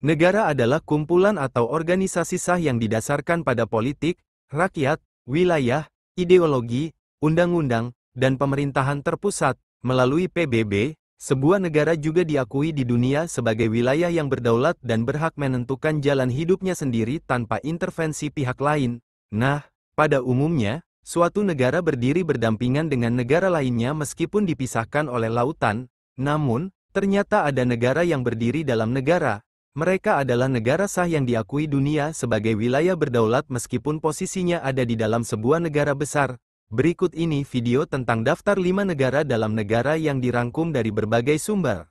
Negara adalah kumpulan atau organisasi sah yang didasarkan pada politik, rakyat, wilayah, ideologi, undang-undang, dan pemerintahan terpusat. Melalui PBB, sebuah negara juga diakui di dunia sebagai wilayah yang berdaulat dan berhak menentukan jalan hidupnya sendiri tanpa intervensi pihak lain. Nah, pada umumnya, suatu negara berdiri berdampingan dengan negara lainnya meskipun dipisahkan oleh lautan. Namun, ternyata ada negara yang berdiri dalam negara. Mereka adalah negara sah yang diakui dunia sebagai wilayah berdaulat meskipun posisinya ada di dalam sebuah negara besar. Berikut ini video tentang daftar 5 negara dalam negara yang dirangkum dari berbagai sumber.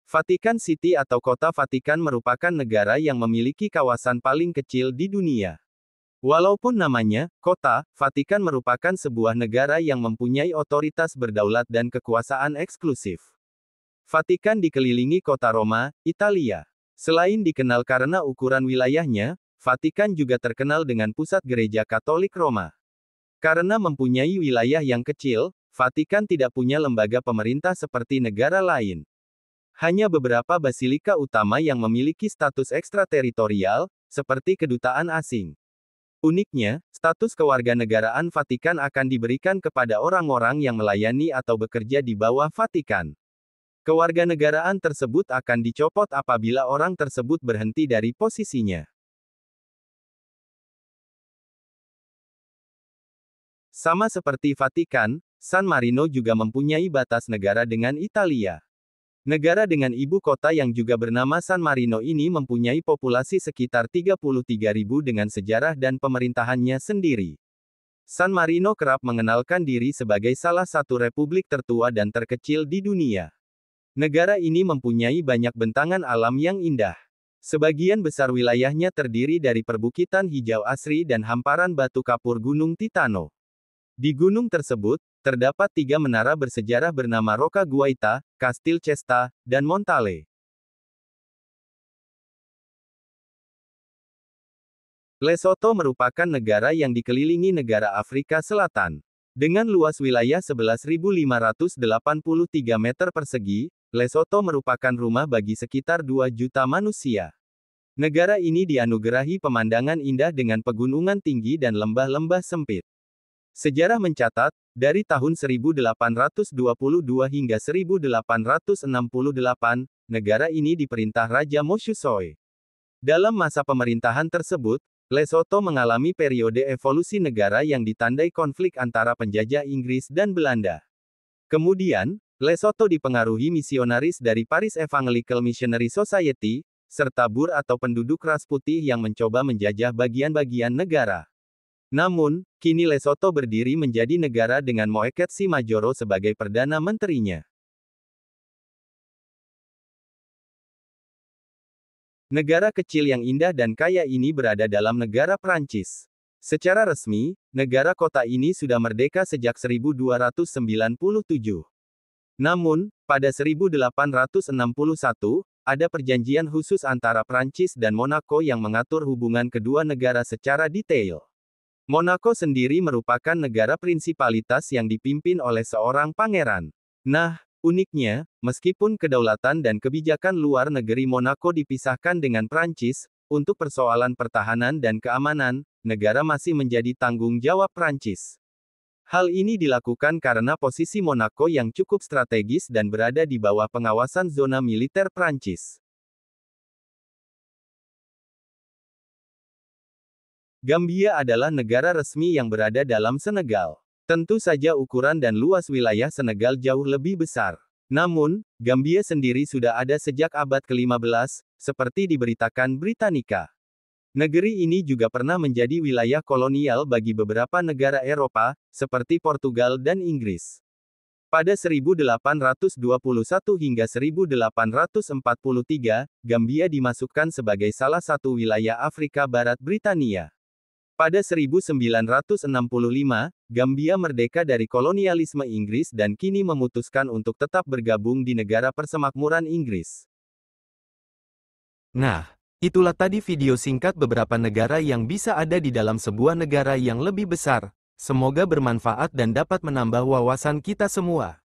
Vatikan City atau Kota Vatikan merupakan negara yang memiliki kawasan paling kecil di dunia. Walaupun namanya, Kota, Vatikan merupakan sebuah negara yang mempunyai otoritas berdaulat dan kekuasaan eksklusif. Vatikan dikelilingi kota Roma, Italia. Selain dikenal karena ukuran wilayahnya, Vatikan juga terkenal dengan pusat gereja Katolik Roma. Karena mempunyai wilayah yang kecil, Vatikan tidak punya lembaga pemerintah seperti negara lain. Hanya beberapa basilika utama yang memiliki status ekstrateritorial, seperti kedutaan asing. Uniknya, status kewarganegaraan Vatikan akan diberikan kepada orang-orang yang melayani atau bekerja di bawah Vatikan. Kewarganegaraan tersebut akan dicopot apabila orang tersebut berhenti dari posisinya. Sama seperti Vatikan, San Marino juga mempunyai batas negara dengan Italia. Negara dengan ibu kota yang juga bernama San Marino ini mempunyai populasi sekitar 33.000 dengan sejarah dan pemerintahannya sendiri. San Marino kerap mengenalkan diri sebagai salah satu republik tertua dan terkecil di dunia. Negara ini mempunyai banyak bentangan alam yang indah. Sebagian besar wilayahnya terdiri dari perbukitan hijau asri dan hamparan batu kapur Gunung Titano. Di gunung tersebut, terdapat 3 menara bersejarah bernama Rocca Guaita, Castil Cesta, dan Montale. Lesotho merupakan negara yang dikelilingi negara Afrika Selatan. Dengan luas wilayah 11.583 meter persegi, Lesotho merupakan rumah bagi sekitar 2 juta manusia. Negara ini dianugerahi pemandangan indah dengan pegunungan tinggi dan lembah-lembah sempit. Sejarah mencatat, dari tahun 1822 hingga 1868, negara ini diperintah Raja Moshoeshoe. Dalam masa pemerintahan tersebut, Lesotho mengalami periode evolusi negara yang ditandai konflik antara penjajah Inggris dan Belanda. Kemudian, Lesotho dipengaruhi misionaris dari Paris Evangelical Missionary Society, serta Boer atau penduduk ras putih yang mencoba menjajah bagian-bagian negara. Namun, kini Lesotho berdiri menjadi negara dengan Moeketsi Majoro sebagai Perdana Menterinya. Negara kecil yang indah dan kaya ini berada dalam negara Prancis. Secara resmi, negara kota ini sudah merdeka sejak 1297. Namun, pada 1861, ada perjanjian khusus antara Prancis dan Monaco yang mengatur hubungan kedua negara secara detail. Monaco sendiri merupakan negara prinsipalitas yang dipimpin oleh seorang pangeran. Nah, uniknya, meskipun kedaulatan dan kebijakan luar negeri Monaco dipisahkan dengan Prancis, untuk persoalan pertahanan dan keamanan, negara masih menjadi tanggung jawab Prancis. Hal ini dilakukan karena posisi Monaco yang cukup strategis dan berada di bawah pengawasan zona militer Prancis. Gambia adalah negara resmi yang berada dalam Senegal. Tentu saja ukuran dan luas wilayah Senegal jauh lebih besar. Namun, Gambia sendiri sudah ada sejak abad ke-15, seperti diberitakan Britannica. Negeri ini juga pernah menjadi wilayah kolonial bagi beberapa negara Eropa, seperti Portugal dan Inggris. Pada 1821 hingga 1843, Gambia dimasukkan sebagai salah satu wilayah Afrika Barat Britania. Pada 1965, Gambia merdeka dari kolonialisme Inggris dan kini memutuskan untuk tetap bergabung di negara persemakmuran Inggris. Nah, itulah tadi video singkat beberapa negara yang bisa ada di dalam sebuah negara yang lebih besar. Semoga bermanfaat dan dapat menambah wawasan kita semua.